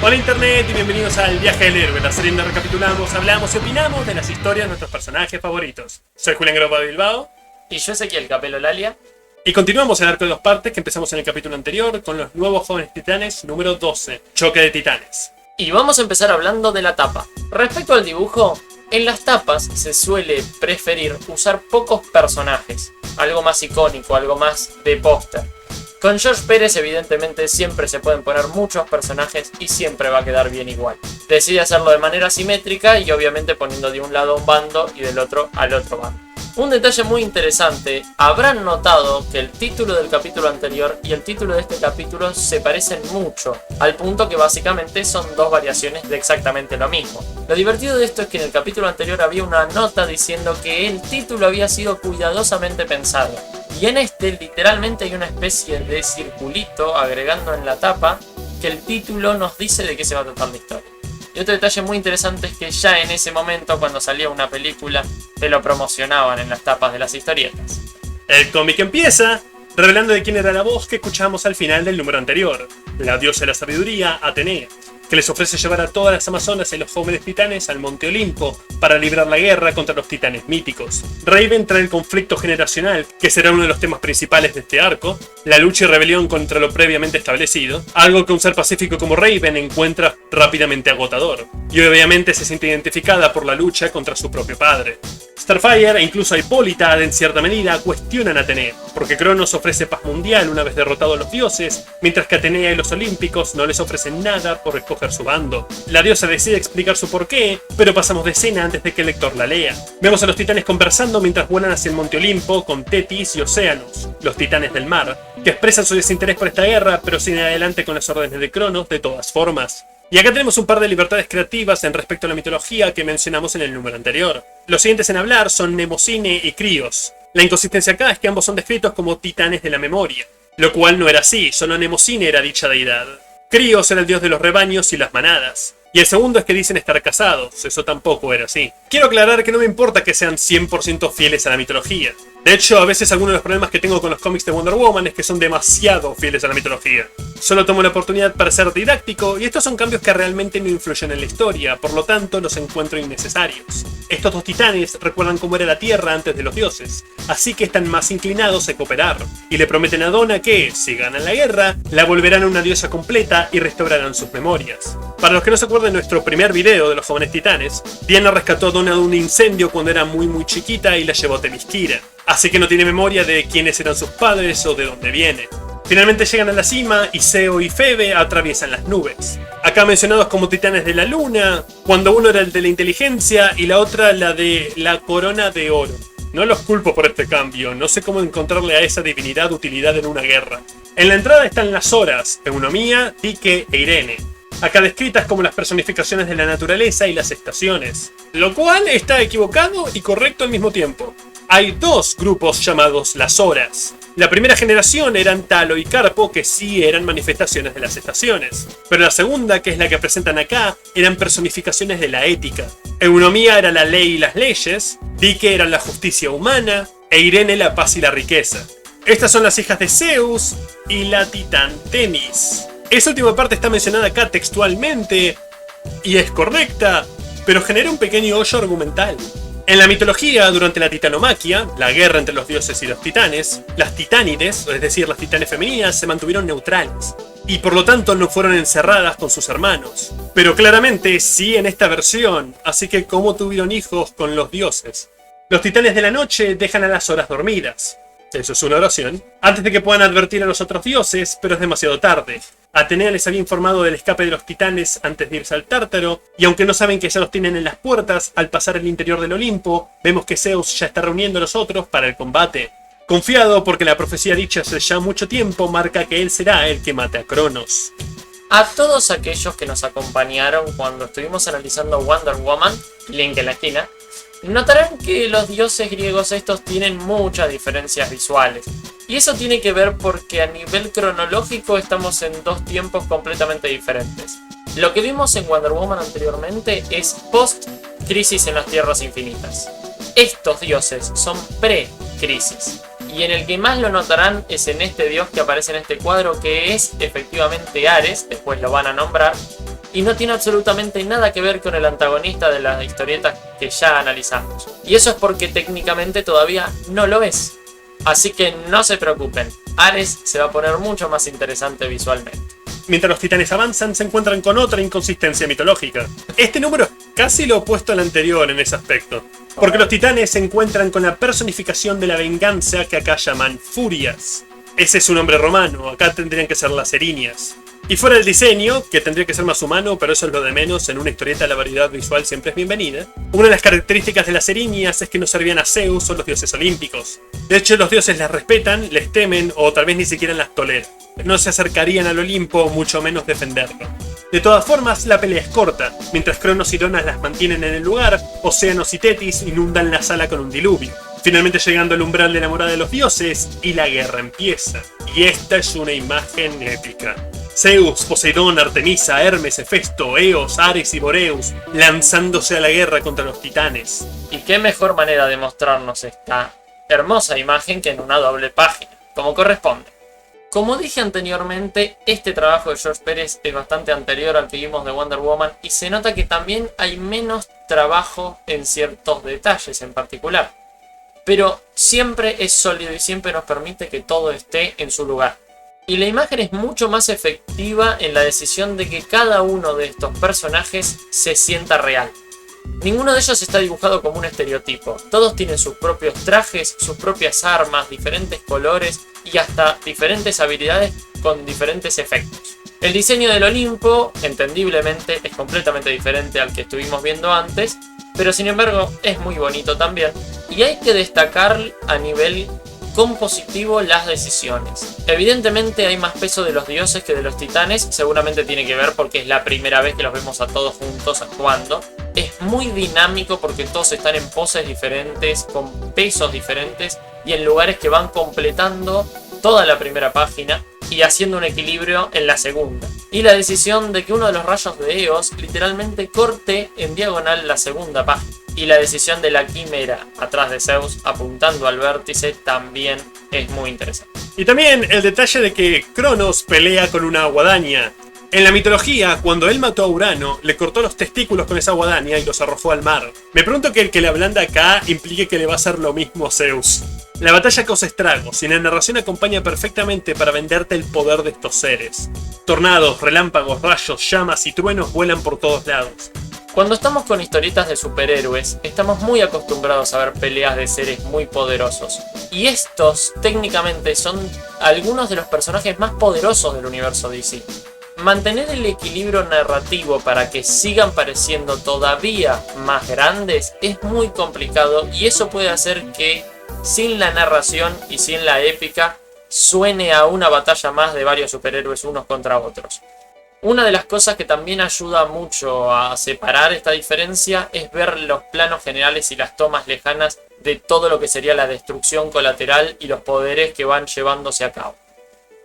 Hola Internet y bienvenidos al Viaje del Héroe, la serie donde recapitulamos, hablamos y opinamos de las historias de nuestros personajes favoritos. Soy Julián Gropa de Bilbao. Y yo Ezequiel Capelo Lalia. Y continuamos el arco de dos partes que empezamos en el capítulo anterior con los nuevos jóvenes titanes número 12, Choque de Titanes. Y vamos a empezar hablando de la tapa. Respecto al dibujo, en las tapas se suele preferir usar pocos personajes, algo más icónico, algo más de póster. Con George Pérez evidentemente siempre se pueden poner muchos personajes y siempre va a quedar bien igual. Decide hacerlo de manera simétrica y obviamente poniendo de un lado a un bando y del otro al otro bando. Un detalle muy interesante, habrán notado que el título del capítulo anterior y el título de este capítulo se parecen mucho, al punto que básicamente son dos variaciones de exactamente lo mismo. Lo divertido de esto es que en el capítulo anterior había una nota diciendo que el título había sido cuidadosamente pensado. Y en este literalmente hay una especie de circulito agregando en la tapa que el título nos dice de qué se va a tratar la historia. Y otro detalle muy interesante es que ya en ese momento, cuando salía una película, te lo promocionaban en las tapas de las historietas. El cómic empieza revelando de quién era la voz que escuchamos al final del número anterior, la diosa de la sabiduría, Atenea, que les ofrece llevar a todas las amazonas y los jóvenes titanes al Monte Olimpo para librar la guerra contra los titanes míticos. Raven trae el conflicto generacional, que será uno de los temas principales de este arco, la lucha y rebelión contra lo previamente establecido, algo que un ser pacífico como Raven encuentra rápidamente agotador, y obviamente se siente identificada por la lucha contra su propio padre. Starfire e incluso Hipólita, en cierta medida, cuestionan a Atenea, porque Cronos ofrece paz mundial una vez derrotado a los dioses, mientras que Atenea y los olímpicos no les ofrecen nada por escoger su bando. La diosa decide explicar su porqué, pero pasamos de escena antes de que el lector la lea. Vemos a los titanes conversando mientras vuelan hacia el Monte Olimpo con Tetis y Océanos, los titanes del mar, que expresan su desinterés por esta guerra, pero siguen adelante con las órdenes de Cronos de todas formas. Y acá tenemos un par de libertades creativas en respecto a la mitología que mencionamos en el número anterior. Los siguientes en hablar son Mnemosine y Críos. La inconsistencia acá es que ambos son descritos como titanes de la memoria, lo cual no era así, solo Mnemosine era dicha deidad. Críos era el dios de los rebaños y las manadas. Y el segundo es que dicen estar casados, eso tampoco era así. Quiero aclarar que no me importa que sean 100% fieles a la mitología. De hecho, a veces algunos de los problemas que tengo con los cómics de Wonder Woman es que son demasiado fieles a la mitología. Solo tomo la oportunidad para ser didáctico y estos son cambios que realmente no influyen en la historia, por lo tanto los encuentro innecesarios. Estos dos titanes recuerdan cómo era la Tierra antes de los dioses, así que están más inclinados a cooperar, y le prometen a Donna que, si ganan la guerra, la volverán a una diosa completa y restaurarán sus memorias. Para los que no se acuerdan de nuestro primer video de los jóvenes titanes, Diana rescató a Donna de un incendio cuando era muy chiquita y la llevó a Themyscira, así que no tiene memoria de quiénes eran sus padres o de dónde viene. Finalmente llegan a la cima y Zeo y Febe atraviesan las nubes. Acá mencionados como titanes de la luna, cuando uno era el de la inteligencia y la otra la de la corona de oro. No los culpo por este cambio, no sé cómo encontrarle a esa divinidad utilidad en una guerra. En la entrada están las Horas, Eunomía, Tique e Irene. Acá descritas como las personificaciones de la naturaleza y las estaciones, lo cual está equivocado y correcto al mismo tiempo. Hay dos grupos llamados las Horas. La primera generación eran Talo y Carpo, que sí eran manifestaciones de las estaciones. Pero la segunda, que es la que presentan acá, eran personificaciones de la ética. Eunomía era la ley y las leyes, Tique era la justicia humana, e Irene la paz y la riqueza. Estas son las hijas de Zeus y la titán Temis. Esa última parte está mencionada acá textualmente, y es correcta, pero genera un pequeño hoyo argumental. En la mitología, durante la titanomaquia, la guerra entre los dioses y los titanes, las titánides, es decir, las titanes femeninas, se mantuvieron neutrales, y por lo tanto no fueron encerradas con sus hermanos. Pero claramente sí en esta versión, así que ¿cómo tuvieron hijos con los dioses? Los titanes de la noche dejan a las Horas dormidas. Eso es una oración. Antes de que puedan advertir a los otros dioses, pero es demasiado tarde. Atenea les había informado del escape de los titanes antes de irse al Tártaro, y aunque no saben que ya los tienen en las puertas, al pasar el interior del Olimpo, vemos que Zeus ya está reuniendo a los otros para el combate. Confiado porque la profecía dicha hace ya mucho tiempo marca que él será el que mate a Cronos. A todos aquellos que nos acompañaron cuando estuvimos analizando Wonder Woman, link en la esquina, notarán que los dioses griegos estos tienen muchas diferencias visuales. Y eso tiene que ver porque a nivel cronológico estamos en dos tiempos completamente diferentes. Lo que vimos en Wonder Woman anteriormente es post-crisis en las Tierras Infinitas. Estos dioses son pre-crisis. Y en el que más lo notarán es en este dios que aparece en este cuadro, que es efectivamente Ares, después lo van a nombrar, y no tiene absolutamente nada que ver con el antagonista de las historietas que ya analizamos. Y eso es porque técnicamente todavía no lo es. Así que no se preocupen, Ares se va a poner mucho más interesante visualmente. Mientras los titanes avanzan, se encuentran con otra inconsistencia mitológica. Este número es casi lo opuesto al anterior en ese aspecto, porque los titanes se encuentran con la personificación de la venganza que acá llaman Furias. Ese es un nombre romano, acá tendrían que ser las Erinias. Y fuera del diseño, que tendría que ser más humano, pero eso es lo de menos, en una historieta la variedad visual siempre es bienvenida. Una de las características de las Erinias es que no servían a Zeus o los dioses olímpicos. De hecho, los dioses las respetan, les temen o tal vez ni siquiera las toleran. No se acercarían al Olimpo, mucho menos defenderlo. De todas formas, la pelea es corta. Mientras Cronos y Donas las mantienen en el lugar, Océanos y Tetis inundan la sala con un diluvio. Finalmente llegando al umbral de la morada de los dioses, y la guerra empieza. Y esta es una imagen épica. Zeus, Poseidón, Artemisa, Hermes, Hefesto, Eos, Ares y Boreus lanzándose a la guerra contra los titanes. Y qué mejor manera de mostrarnos esta hermosa imagen que en una doble página, como corresponde. Como dije anteriormente, este trabajo de George Pérez es bastante anterior al que vimos de Wonder Woman y se nota que también hay menos trabajo en ciertos detalles en particular. Pero siempre es sólido y siempre nos permite que todo esté en su lugar. Y la imagen es mucho más efectiva en la decisión de que cada uno de estos personajes se sienta real. Ninguno de ellos está dibujado como un estereotipo. Todos tienen sus propios trajes, sus propias armas, diferentes colores y hasta diferentes habilidades con diferentes efectos. El diseño del Olimpo, entendiblemente, es completamente diferente al que estuvimos viendo antes, pero sin embargo es muy bonito también. Y hay que destacar a nivel compositivo las decisiones. Evidentemente hay más peso de los dioses que de los titanes, seguramente tiene que ver porque es la primera vez que los vemos a todos juntos actuando. Es muy dinámico porque todos están en poses diferentes, con pesos diferentes y en lugares que van completando toda la primera página y haciendo un equilibrio en la segunda. Y la decisión de que uno de los rayos de Eos literalmente corte en diagonal la segunda página. Y la decisión de la quimera atrás de Zeus apuntando al vértice también es muy interesante. Y también el detalle de que Cronos pelea con una guadaña. En la mitología, cuando él mató a Urano, le cortó los testículos con esa guadaña y los arrojó al mar. Me pregunto que el que le ablanda acá implique que le va a hacer lo mismo a Zeus. La batalla causa estragos y la narración acompaña perfectamente para venderte el poder de estos seres. Tornados, relámpagos, rayos, llamas y truenos vuelan por todos lados. Cuando estamos con historietas de superhéroes, estamos muy acostumbrados a ver peleas de seres muy poderosos. Y estos, técnicamente, son algunos de los personajes más poderosos del universo DC. Mantener el equilibrio narrativo para que sigan pareciendo todavía más grandes es muy complicado y eso puede hacer que, sin la narración y sin la épica, suene a una batalla más de varios superhéroes unos contra otros. Una de las cosas que también ayuda mucho a separar esta diferencia es ver los planos generales y las tomas lejanas de todo lo que sería la destrucción colateral y los poderes que van llevándose a cabo.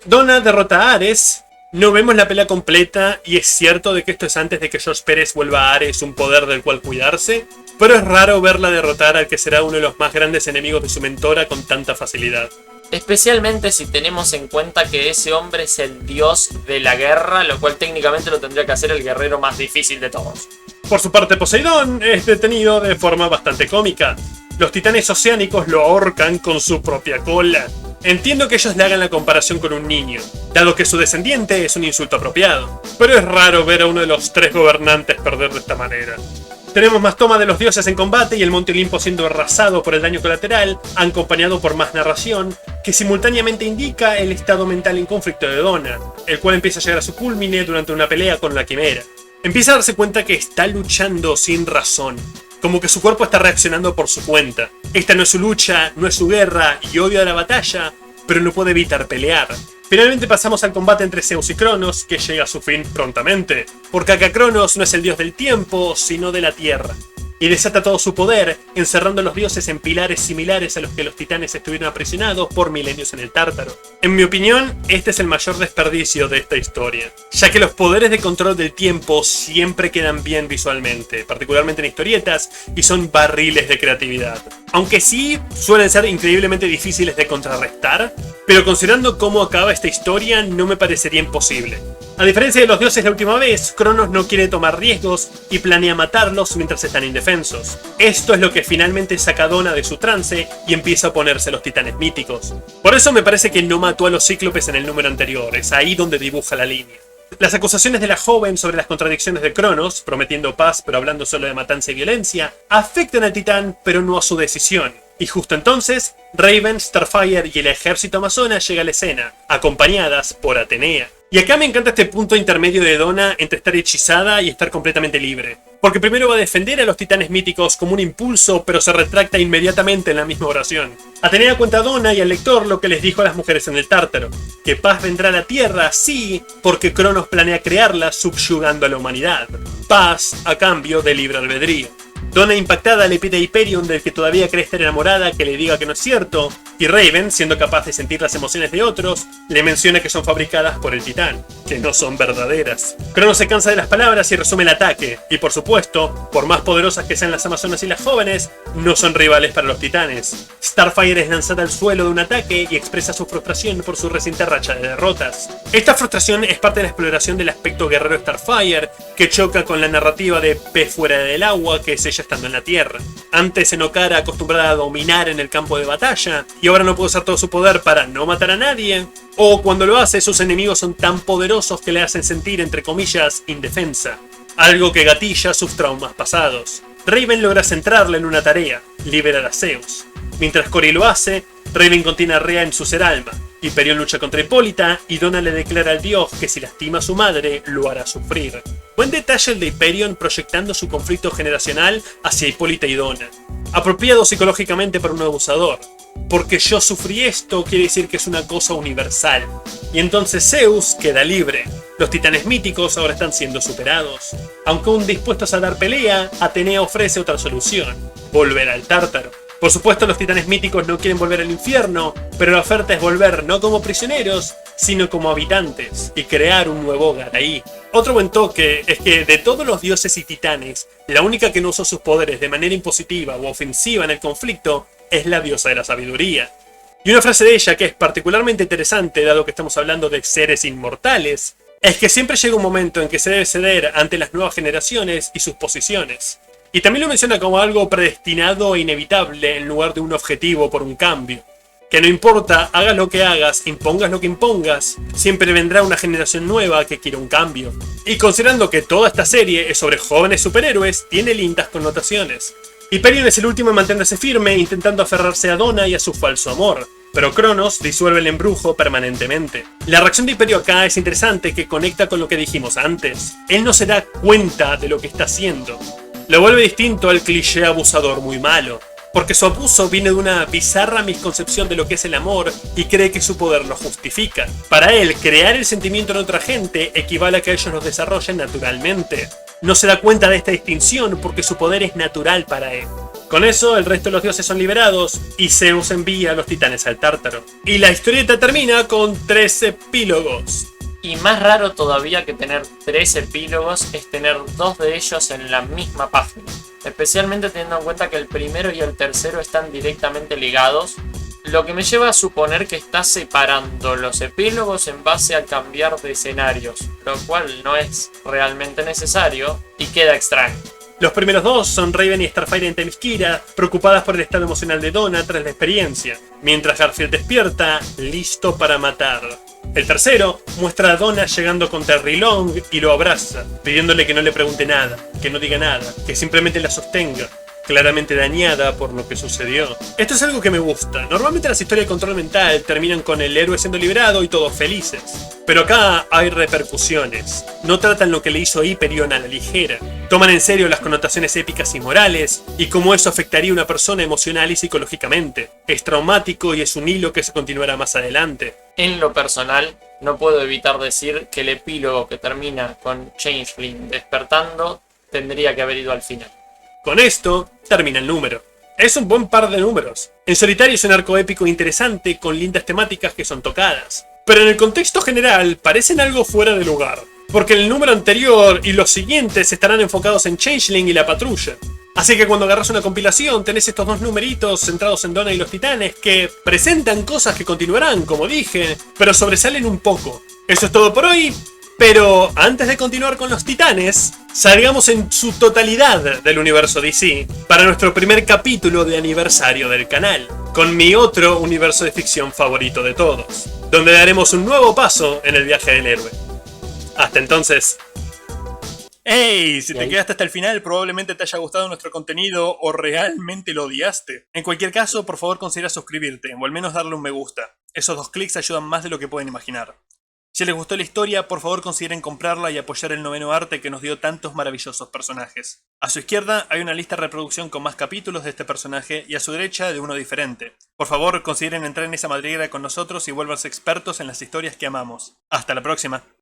Donna derrota a Ares. No vemos la pelea completa y es cierto de que esto es antes de que George Pérez vuelva a Ares un poder del cual cuidarse, pero es raro verla derrotar al que será uno de los más grandes enemigos de su mentora con tanta facilidad. Especialmente si tenemos en cuenta que ese hombre es el dios de la guerra, lo cual técnicamente lo tendría que hacer el guerrero más difícil de todos. Por su parte, Poseidón es detenido de forma bastante cómica. Los titanes oceánicos lo ahorcan con su propia cola. Entiendo que ellos le hagan la comparación con un niño, dado que su descendiente es un insulto apropiado, pero es raro ver a uno de los tres gobernantes perder de esta manera. Tenemos más toma de los dioses en combate y el Monte Olimpo siendo arrasado por el daño colateral, acompañado por más narración, que simultáneamente indica el estado mental en conflicto de Donna, el cual empieza a llegar a su culmine durante una pelea con la quimera. Empieza a darse cuenta que está luchando sin razón, como que su cuerpo está reaccionando por su cuenta. Esta no es su lucha, no es su guerra y odia la batalla, pero no puede evitar pelear. Finalmente pasamos al combate entre Zeus y Cronos, que llega a su fin prontamente, porque acá Cronos no es el dios del tiempo, sino de la tierra, y desata todo su poder, encerrando a los dioses en pilares similares a los que los titanes estuvieron aprisionados por milenios en el Tártaro. En mi opinión, este es el mayor desperdicio de esta historia, ya que los poderes de control del tiempo siempre quedan bien visualmente, particularmente en historietas, y son barriles de creatividad. Aunque sí suelen ser increíblemente difíciles de contrarrestar, pero considerando cómo acaba esta historia no me parecería imposible. A diferencia de los dioses de la última vez, Cronos no quiere tomar riesgos y planea matarlos mientras están indefensos. Esto es lo que finalmente saca a Donna de su trance y empieza a oponerse a los titanes míticos. Por eso me parece que no mató a los cíclopes en el número anterior, es ahí donde dibuja la línea. Las acusaciones de la joven sobre las contradicciones de Cronos, prometiendo paz pero hablando solo de matanza y violencia, afectan al titán pero no a su decisión. Y justo entonces, Raven, Starfire y el ejército amazona llega a la escena, acompañadas por Atenea. Y acá me encanta este punto intermedio de Donna entre estar hechizada y estar completamente libre. Porque primero va a defender a los titanes míticos como un impulso, pero se retracta inmediatamente en la misma oración. Atenea cuenta a Donna y al lector lo que les dijo a las mujeres en el Tártaro. Que paz vendrá a la Tierra, sí, porque Cronos planea crearla subyugando a la humanidad. Paz a cambio de libre albedrío. Donna impactada le pide a Hyperion, del que todavía cree estar enamorada, que le diga que no es cierto, y Raven, siendo capaz de sentir las emociones de otros, le menciona que son fabricadas por el titán, que no son verdaderas. Cronos se cansa de las palabras y resume el ataque, y por supuesto, por más poderosas que sean las amazonas y las jóvenes, no son rivales para los titanes. Starfire es lanzada al suelo de un ataque y expresa su frustración por su reciente racha de derrotas. Esta frustración es parte de la exploración del aspecto guerrero Starfire, que choca con la narrativa de pez fuera del agua que es ella estando en la tierra. Antes Enokara acostumbrada a dominar en el campo de batalla, y ahora no puede usar todo su poder para no matar a nadie, o cuando lo hace sus enemigos son tan poderosos que le hacen sentir, entre comillas, indefensa, algo que gatilla sus traumas pasados. Raven logra centrarla en una tarea, liberar a Zeus. Mientras Cori lo hace, Raven contiene a Rhea en su ser alma. Hyperion lucha contra Hipólita y Donna le declara al dios que si lastima a su madre, lo hará sufrir. Buen detalle el de Hyperion proyectando su conflicto generacional hacia Hipólita y Donna. Apropiado psicológicamente para un abusador. Porque yo sufrí esto quiere decir que es una cosa universal. Y entonces Zeus queda libre. Los titanes míticos ahora están siendo superados. Aunque aún dispuestos a dar pelea, Atenea ofrece otra solución. Volver al Tártaro. Por supuesto, los titanes míticos no quieren volver al infierno, pero la oferta es volver no como prisioneros, sino como habitantes, y crear un nuevo hogar ahí. Otro buen toque es que de todos los dioses y titanes, la única que no usó sus poderes de manera impositiva o ofensiva en el conflicto es la diosa de la sabiduría. Y una frase de ella que es particularmente interesante, dado que estamos hablando de seres inmortales, es que siempre llega un momento en que se debe ceder ante las nuevas generaciones y sus posiciones. Y también lo menciona como algo predestinado e inevitable en lugar de un objetivo por un cambio. Que no importa, hagas lo que hagas, impongas lo que impongas, siempre vendrá una generación nueva que quiera un cambio. Y considerando que toda esta serie es sobre jóvenes superhéroes, tiene lindas connotaciones. Hyperion es el último en mantenerse firme, intentando aferrarse a Donna y a su falso amor. Pero Cronos disuelve el embrujo permanentemente. La reacción de Hyperion acá es interesante, que conecta con lo que dijimos antes. Él no se da cuenta de lo que está haciendo. Lo vuelve distinto al cliché abusador muy malo, porque su abuso viene de una bizarra misconcepción de lo que es el amor y cree que su poder lo justifica. Para él, crear el sentimiento en otra gente equivale a que ellos lo desarrollen naturalmente. No se da cuenta de esta distinción porque su poder es natural para él. Con eso, el resto de los dioses son liberados y Zeus envía a los titanes al Tártaro. Y la historieta termina con 3 epílogos. Y más raro todavía que tener 3 epílogos es tener 2 de ellos en la misma página. Especialmente teniendo en cuenta que el primero y el tercero están directamente ligados, lo que me lleva a suponer que está separando los epílogos en base a cambiar de escenarios, lo cual no es realmente necesario y queda extraño. Los primeros 2 son Raven y Starfire en Themyscira, preocupadas por el estado emocional de Donna tras la experiencia, mientras Garfield despierta, listo para matar. El tercero muestra a Donna llegando con Terry Long y lo abraza, pidiéndole que no le pregunte nada, que no diga nada, que simplemente la sostenga, claramente dañada por lo que sucedió. Esto es algo que me gusta. Normalmente las historias de control mental terminan con el héroe siendo liberado y todos felices. Pero acá hay repercusiones. No tratan lo que le hizo Hyperion a la ligera. Toman en serio las connotaciones épicas y morales y cómo eso afectaría a una persona emocional y psicológicamente. Es traumático y es un hilo que se continuará más adelante. En lo personal, no puedo evitar decir que el epílogo que termina con Changeling despertando tendría que haber ido al final. Con esto, termina el número. Es un buen par de números. En solitario es un arco épico interesante con lindas temáticas que son tocadas. Pero en el contexto general parecen algo fuera de lugar. Porque el número anterior y los siguientes estarán enfocados en Changeling y la patrulla. Así que cuando agarras una compilación tenés estos 2 numeritos centrados en Donna y los titanes que presentan cosas que continuarán, como dije, pero sobresalen un poco. Eso es todo por hoy. Pero antes de continuar con los titanes, salgamos en su totalidad del universo DC para nuestro primer capítulo de aniversario del canal, con mi otro universo de ficción favorito de todos, donde daremos un nuevo paso en el viaje del héroe. Hasta entonces... ¡Hey! Si te quedaste hasta el final, probablemente te haya gustado nuestro contenido o realmente lo odiaste. En cualquier caso, por favor considera suscribirte o al menos darle un me gusta. Esos 2 clics ayudan más de lo que pueden imaginar. Si les gustó la historia, por favor consideren comprarla y apoyar el noveno arte que nos dio tantos maravillosos personajes. A su izquierda hay una lista de reproducción con más capítulos de este personaje y a su derecha de uno diferente. Por favor consideren entrar en esa madriguera con nosotros y vuélvanse expertos en las historias que amamos. ¡Hasta la próxima!